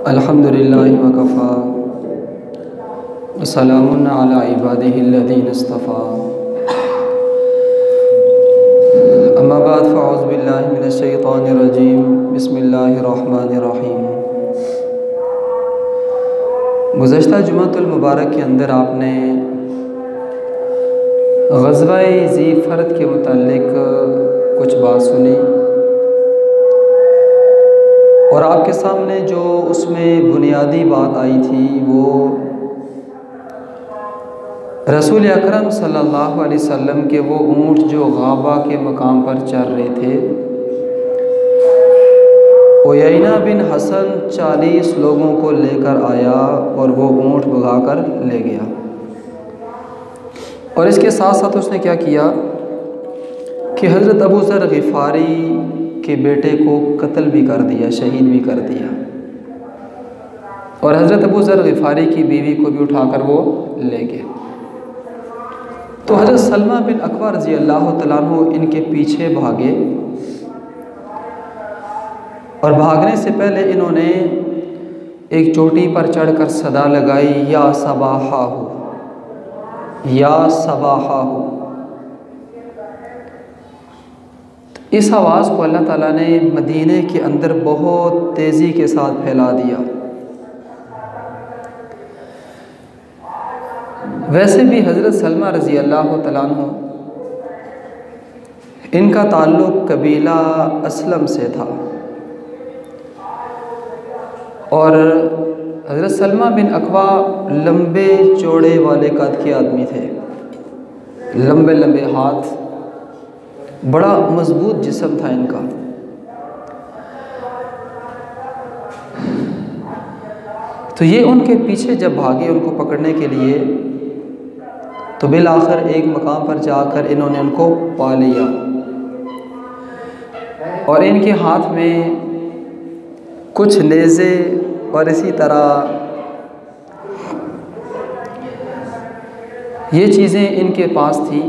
अल्हम्दुलिल्लाहि वकफ़ा वस्सलामुन अला इबादिहिल्लज़ीना इस्तफ़ा अम्मा बाद फ़अऊज़ु बिल्लाहि मिनश शैतानिर रजीम बिस्मिल्लाहिर रहमानिर रहीम। गुज़श्ता जुमातुल मुबारक के अंदर आपने ग़ज़वा-ए ज़ी फ़र्द के मुताल्लिक़ कुछ बात सुनी और आपके सामने जो उसमें बुनियादी बात आई थी वो रसूल अकरम सल्लल्लाहु अलैहि वसल्लम के वो ऊँट जो गाबा के मकाम पर चल रहे थे, उयैना बिन हसन 40 लोगों को लेकर आया और वो ऊँट भगाकर ले गया। और इसके साथ साथ उसने क्या किया कि हज़रत अबू ज़र ग़िफ़ारी के बेटे को कत्ल भी कर दिया, शहीद भी कर दिया, और हज़रत अबू ज़र ग़िफ़ारी की बीवी को भी उठाकर वो ले गए। तो हज़रत सलमा बिन अकवा रज़ी अल्लाह तआला अन्हु इनके पीछे भागे और भागने से पहले इन्होंने एक चोटी पर चढ़कर सदा लगाई, या सबाहाहु, या सबाहाहु। इस आवाज़ को अल्लाह ताला ने मदीने के अंदर बहुत तेज़ी के साथ फैला दिया। वैसे भी हज़रत सलमा रज़ी अल्लाह तआला अन्हु इनका ताल्लुक़ कबीला असलम से था और हज़रत सलमा बिन अकवा लंबे चौड़े वाले कद के आदमी थे, लंबे लंबे हाथ, बड़ा मजबूत जिस्म था इनका। तो ये उनके पीछे जब भागे उनको पकड़ने के लिए, तो बिल आखिर एक मकाम पर जाकर इन्होंने उनको पा लिया और इनके हाथ में कुछ नेज़े और इसी तरह ये चीज़ें इनके पास थी।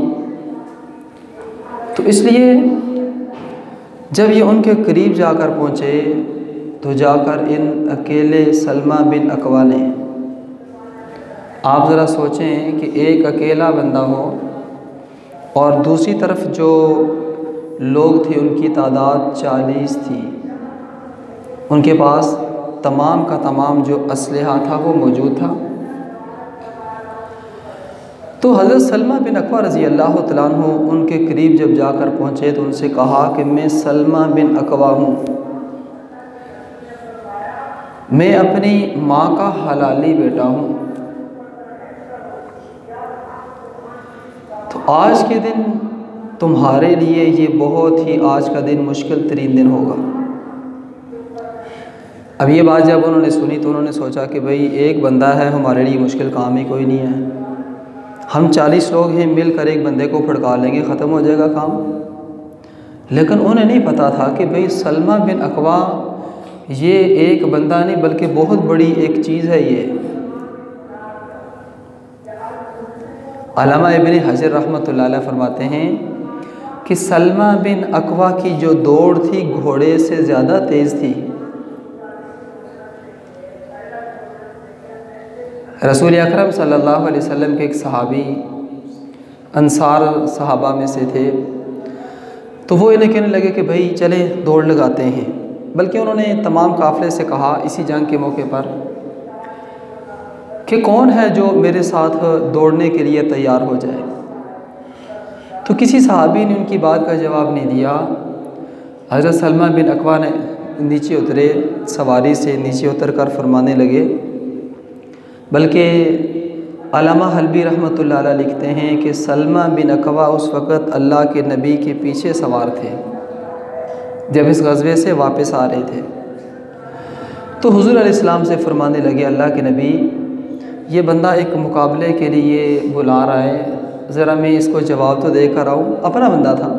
तो इसलिए जब ये उनके करीब जाकर पहुँचे तो जाकर इन अकेले सलमा बिन अकवा ने, आप ज़रा सोचें कि एक अकेला बंदा हो और दूसरी तरफ जो लोग थे उनकी तादाद 40 थी, उनके पास तमाम का तमाम जो असलहा था वो मौजूद था। तो हज़रत सलमा बिन अकवा रज़ी अल्लाह तआला अन्हु उनके करीब जब जाकर पहुँचे तो उनसे कहा कि मैं सलमा बिन अकवा हूँ, मैं अपनी माँ का हलाली बेटा हूँ। तो आज के दिन तुम्हारे लिए ये बहुत ही, आज का दिन मुश्किल तरीन दिन होगा। अब ये बात जब उन्होंने सुनी तो उन्होंने सोचा कि भाई एक बंदा है, हमारे लिए मुश्किल काम ही कोई नहीं है, हम 40 लोग हैं, मिलकर एक बंदे को फड़का लेंगे, ख़त्म हो जाएगा काम। लेकिन उन्हें नहीं पता था कि भाई सलमा बिन अकवा ये एक बंदा नहीं बल्कि बहुत बड़ी एक चीज़ है। ये अल्लामा इब्न हजर रहमतुल्लाह अलैह फरमाते हैं कि सलमा बिन अकवा की जो दौड़ थी घोड़े से ज़्यादा तेज़ थी। रसूल अकरम सल्लल्लाहु अलैहि वसल्लम के एक सहाबी अंसार सहाबा में से थे, तो वो इन्हें कहने लगे कि भाई चले दौड़ लगाते हैं। बल्कि उन्होंने तमाम काफ़िले से कहा इसी जंग के मौके पर कि कौन है जो मेरे साथ दौड़ने के लिए तैयार हो जाए। तो किसी सहाबी ने उनकी बात का जवाब नहीं दिया। हज़रत सलमा बिन अकवा ने नीचे उतरे, सवारी से नीचे उतर कर फरमाने लगे। बल्कि अल्लामा हल्बी रहमतुल्लाह अलैह लिखते हैं कि सलमा बिन अकवा उस वक़्त अल्लाह के नबी के पीछे सवार थे जब इस ग़ज़वे से वापस आ रहे थे। तो हुज़ूर अलैहिस्सलाम से फरमाने लगे, अल्लाह के नबी ये बंदा एक मुकाबले के लिए बुला रहा है, ज़रा मैं इसको जवाब तो दे कर आऊँ। अपना बंदा था।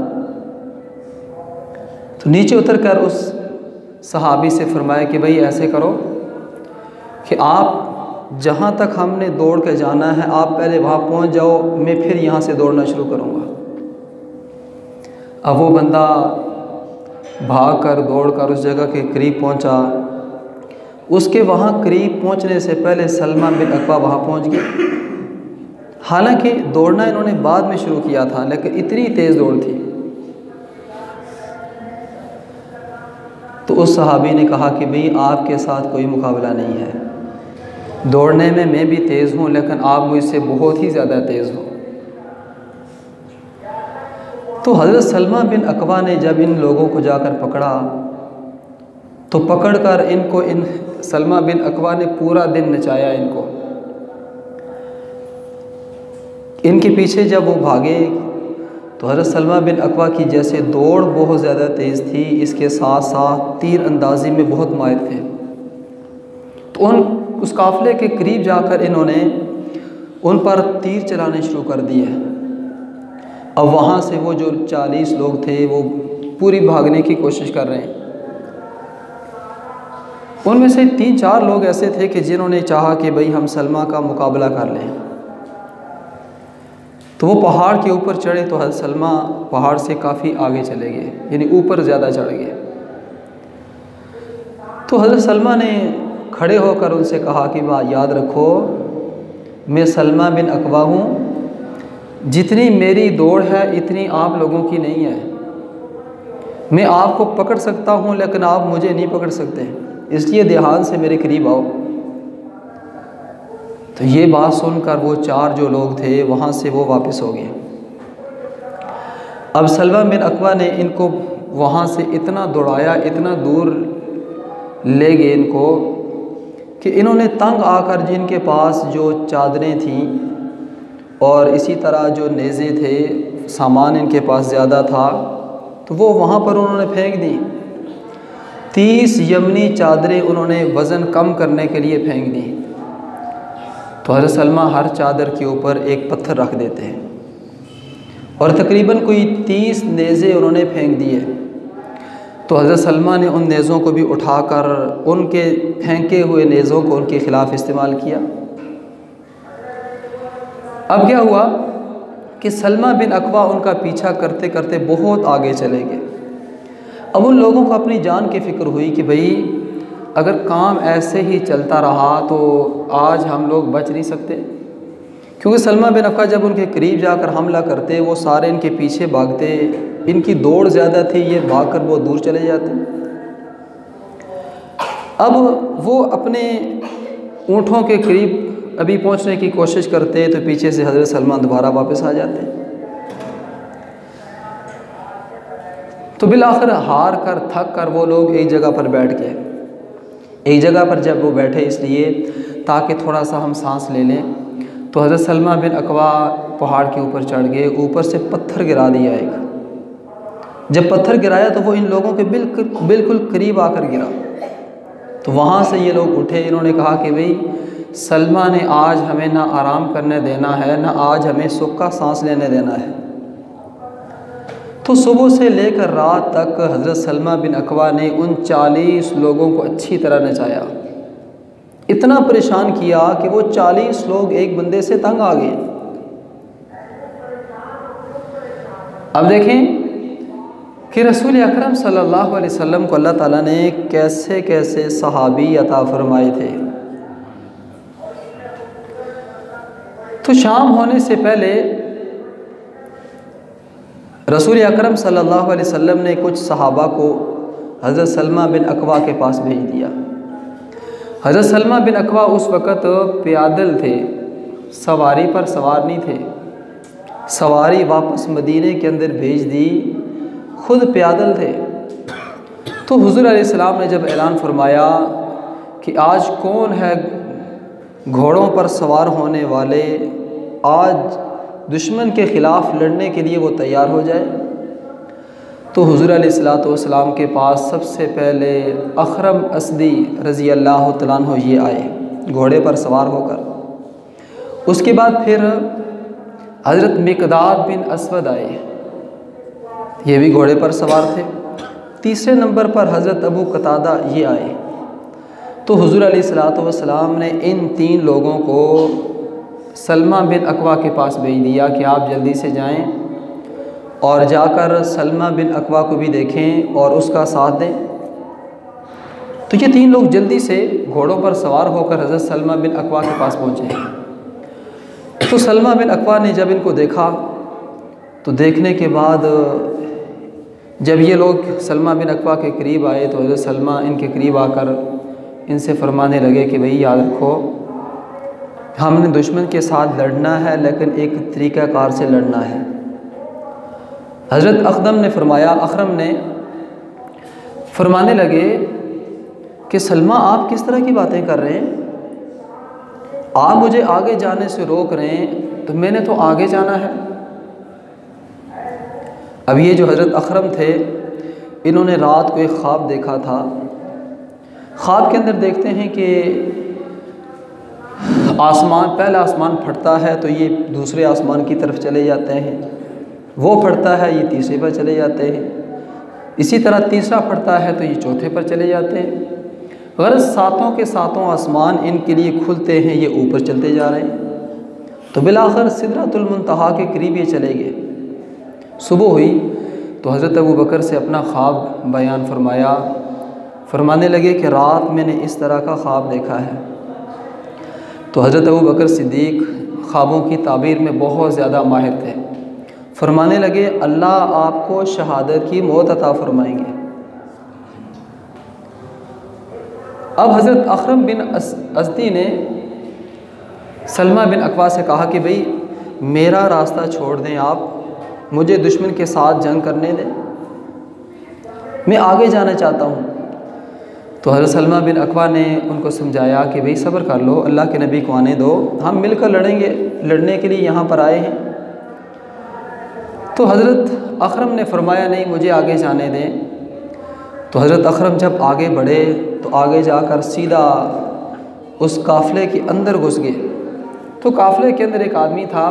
तो नीचे उतर कर उस सहाबी से फरमाया कि भाई ऐसे करो कि आप जहाँ तक हमने दौड़ के जाना है आप पहले वहाँ पहुँच जाओ, मैं फिर यहाँ से दौड़ना शुरू करूँगा। अब वो बंदा भाग कर दौड़ कर उस जगह के करीब पहुँचा उसके वहाँ करीब पहुँचने से पहले सलमा बिन अकवा वहाँ पहुँच गए। हालांकि दौड़ना इन्होंने बाद में शुरू किया था, लेकिन इतनी तेज़ दौड़ थी। तो उस सहाबी ने कहा कि भाई आपके साथ कोई मुकाबला नहीं है, दौड़ने में मैं भी तेज़ हूँ, लेकिन आप मुझसे बहुत ही ज़्यादा तेज़ हो। तो हज़रत सलमा बिन अकवा ने जब इन लोगों को जाकर पकड़ा, तो पकड़कर इनको इन सलमा बिन अकवा ने पूरा दिन नचाया इनको। इनके पीछे जब वो भागे तो हज़रत सलमा बिन अकवा की जैसे दौड़ बहुत ज़्यादा तेज़ थी, इसके साथ साथ तीर अंदाजी में बहुत माहिर थे। तो उस काफ़िले के करीब जाकर इन्होंने उन पर तीर चलाने शुरू कर दिए। अब वहाँ से वो जो 40 लोग थे वो पूरी भागने की कोशिश कर रहे हैं। उनमें से 3-4 लोग ऐसे थे कि जिन्होंने चाहा कि भाई हम सलमा का मुकाबला कर लें। तो वो पहाड़ के ऊपर चढ़े तो हज़रत सलमा पहाड़ से काफ़ी आगे चले गए, यानी ऊपर ज़्यादा चढ़ गए। तो हज़रत सलमा ने खड़े होकर उनसे कहा कि वाह, याद रखो मैं सलमा बिन अकवा हूँ, जितनी मेरी दौड़ है इतनी आप लोगों की नहीं है। मैं आपको पकड़ सकता हूँ लेकिन आप मुझे नहीं पकड़ सकते, इसलिए ध्यान से मेरे करीब आओ। तो ये बात सुनकर वो 4 जो लोग थे वहाँ से वो वापस हो गए। अब सलमा बिन अकवा ने इनको वहाँ से इतना दौड़ाया, इतना दूर ले गए इनको कि इन्होंने तंग आकर जिनके पास जो चादरें थीं और इसी तरह जो नेज़े थे, सामान इनके पास ज़्यादा था, तो वो वहाँ पर उन्होंने फेंक दी। 30 यमनी चादरें उन्होंने वज़न कम करने के लिए फेंक दी। तो हज़रत सलमा हर चादर के ऊपर एक पत्थर रख देते हैं और तकरीबन कोई 30 नेज़े उन्होंने फेंक दिए। तो हज़रत सलमा ने उन नेज़ों को भी उठाकर उनके फेंके हुए नेज़ों को उनके ख़िलाफ़ इस्तेमाल किया। अब क्या हुआ कि सलमा बिन अकवा उनका पीछा करते करते बहुत आगे चले गए। अब उन लोगों को अपनी जान की फ़िक्र हुई कि भाई अगर काम ऐसे ही चलता रहा तो आज हम लोग बच नहीं सकते, क्योंकि सलमा बिन अकवा जब उनके करीब जाकर हमला करते वो सारे इनके पीछे भागते, इनकी दौड़ ज़्यादा थी, ये भागकर बहुत दूर चले जाते। अब वो अपने ऊँटों के करीब अभी पहुँचने की कोशिश करते तो पीछे से हज़रत सलमा दोबारा वापस आ जाते। तो बिलाखिर हार कर थक कर वो लोग एक जगह पर बैठ गए। एक जगह पर जब वो बैठे इसलिए ताकि थोड़ा सा हम सांस ले लें, तो हज़रत सलमा बिन अकवा पहाड़ के ऊपर चढ़ गए। ऊपर से पत्थर गिरा दिया एक। जब पत्थर गिराया तो वो इन लोगों के बिल्कुल करीब आकर गिरा। तो वहाँ से ये लोग उठे। इन्होंने कहा कि भाई सलमा ने आज हमें ना आराम करने देना है, ना आज हमें सुख का सांस लेने देना है। तो सुबह से लेकर रात तक हज़रत सलमा बिन अकवा ने उन 40 लोगों को अच्छी तरह नचाया, इतना परेशान किया कि वो 40 लोग एक बंदे से तंग आ गए। अब देखें कि रसूल अकरम सल्लल्लाहु अलैहि वसल्लम को अल्लाह ताला ने कैसे कैसे सहाबी अता फरमाए थे। तो शाम होने से पहले रसूल अकरम सल्लल्लाहु अलैहि वसल्लम ने कुछ सहाबा को हज़रत सलमा बिन अकवा के पास भेज दिया। हज़रत सलमा बिन अकवा उस वक़्त पैदल थे, सवारी पर सवार नहीं थे। सवारी वापस मदीने के अंदर भेज दी, खुद पैदल थे। तो हुज़ूर अलैहिस्सलाम ने जब ऐलान फरमाया कि आज कौन है घोड़ों पर सवार होने वाले, आज दुश्मन के ख़िलाफ़ लड़ने के लिए वो तैयार हो जाए, तो हुज़ूर अलैहिस्सलातु वस्सलाम के पास सबसे पहले अख़रम असदी रज़ी अल्लाह तआला अन्हु ये आए घोड़े पर सवार होकर। उसके बाद फिर हज़रत मिक़दाद बिन असवद आए, ये भी घोड़े पर सवार थे। तीसरे नंबर पर हज़रत अबू कतादा ये आए। तो हुज़ूर अलैहिस्सलातु वस्सलाम ने इन 3 लोगों को सलमा बिन अकवा के पास भेज दिया कि आप जल्दी से जाएं और जाकर सलमा बिन अकवा को भी देखें और उसका साथ दें। तो ये 3 लोग जल्दी से घोड़ों पर सवार होकर हज़रत सलमा बिन अकवा के पास पहुँचे। तो सलमा बिन अकवा ने जब इनको देखा तो देखने के बाद जब ये लोग सलमा बिन अकवा के करीब आए तो हज़रत सलमा इनके करीब आकर इनसे फरमाने लगे कि भाई याद रखो, हमने दुश्मन के साथ लड़ना है लेकिन एक तरीक़ाकार से लड़ना है। हज़रत अखरम ने फरमाने लगे कि सलमा आप किस तरह की बातें कर रहे हैं, आप मुझे आगे जाने से रोक रहे हैं, तो मैंने तो आगे जाना है। अब ये जो हज़रत अखरम थे इन्होंने रात को एक ख्वाब देखा था। ख्वाब के अंदर देखते हैं कि पहला आसमान फटता है तो ये दूसरे आसमान की तरफ चले जाते हैं, वो फटता है ये तीसरे पर चले जाते हैं, इसी तरह तीसरा फटता है तो ये चौथे पर चले जाते हैं। गर्ज़ सातों के सातों आसमान इनके लिए खुलते हैं, ये ऊपर चलते जा रहे हैं। तो बिलाखिर सिदरतुल मुंतहा के करीब ये चले गए। सुबह हुई तो हज़रत अबू बकर से अपना ख्वाब बयान फरमाया। फरमाने लगे कि रात मैंने इस तरह का ख्वाब देखा है। तो हज़रत अबू बकर सिद्दीक़ ख्वाबों की ताबीर में बहुत ज़्यादा माहिर थे। फरमाने लगे अल्लाह आपको शहादत की मौत अता फरमाएंगे। अब हज़रत अखरम बिन असदी ने सलमा बिन अकवा से कहा कि भाई मेरा रास्ता छोड़ दें, आप मुझे दुश्मन के साथ जंग करने दें, मैं आगे जाना चाहता हूँ। तो हज़रत सलमा बिन अकवा ने उनको समझाया कि भाई सब्र कर लो, अल्लाह के नबी को आने दो, हम मिलकर लड़ेंगे, लड़ने के लिए यहाँ पर आए हैं। तो हज़रत अखरम ने फरमाया नहीं, मुझे आगे जाने दें। तो हज़रत अखरम जब आगे बढ़े तो आगे जाकर सीधा उस काफ़िले के अंदर घुस गए। तो काफ़िले के अंदर एक आदमी था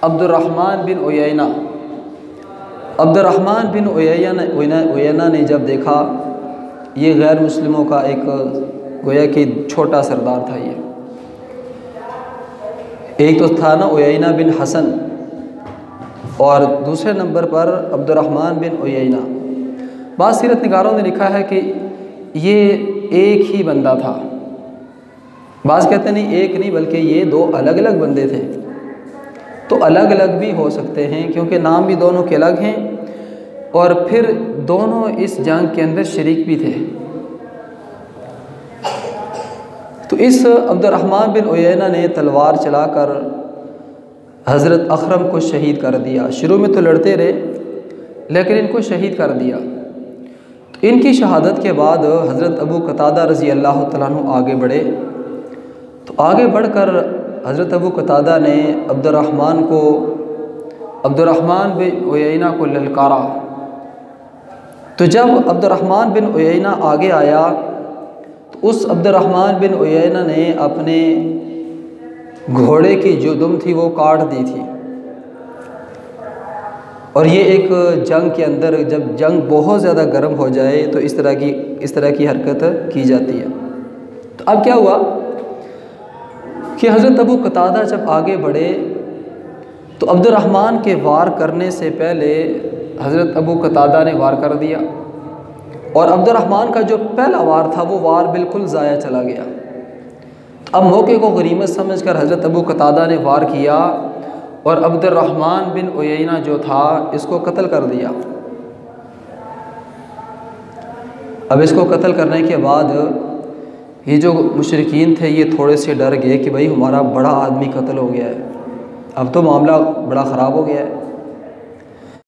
अब्दुर्रहमान बिन उयैना। अब्दुर्रहमान बिन उयैना ने जब देखा ये गैर मुस्लिमों का एक गोया कि छोटा सरदार था। ये एक तो था ना उयैना बिन हसन और दूसरे नंबर पर अब्दुर्रहमान बिन उयैना। बाद सीरत निगारों ने लिखा है कि ये एक ही बंदा था। बाज़ कहते नहीं एक नहीं बल्कि ये 2 अलग अलग बंदे थे। तो अलग अलग भी हो सकते हैं क्योंकि नाम भी दोनों के अलग हैं और फिर दोनों इस जंग के अंदर शरीक भी थे। तो इस अब्दुर्रहमान बिन उयैना ने तलवार चलाकर हज़रत अखरम को शहीद कर दिया। शुरू में तो लड़ते रहे लेकिन इनको शहीद कर दिया। तो इनकी शहादत के बाद हज़रत अबू कतादा रज़ी अल्लाह तआला अन्हु आगे बढ़े। तो आगे बढ़कर हज़रत अबू कतादा ने अब्दुर्रहमान बिन उयैना को ललकारा। तो जब अब्दुर्रहमान बिन उयैना आगे आया तो उस अब्दुर्रहमान बिन उयैना ने अपने घोड़े की जो दुम थी वो काट दी थी। और ये एक जंग के अंदर जब जंग बहुत ज़्यादा गर्म हो जाए तो इस तरह की हरकत की जाती है। तो अब क्या हुआ कि हज़रत अबू कतादा जब आगे बढ़े तो अब्दुर्रहमान के वार करने से पहले हज़रत अबू कतादा ने वार कर दिया और अब्दुर्रहमान का जो पहला वार था वो वार बिल्कुल ज़ाया चला गया। तो अब मौके को गनीमत समझकर हज़रत अबू कतादा ने वार किया और अब्दुर्रहमान बिन उयैना जो था इसको कत्ल कर दिया। अब इसको कत्ल करने के बाद ये जो मुशरिकीन थे ये थोड़े से डर गए कि भाई हमारा बड़ा आदमी कत्ल हो गया है, अब तो मामला बड़ा ख़राब हो गया है।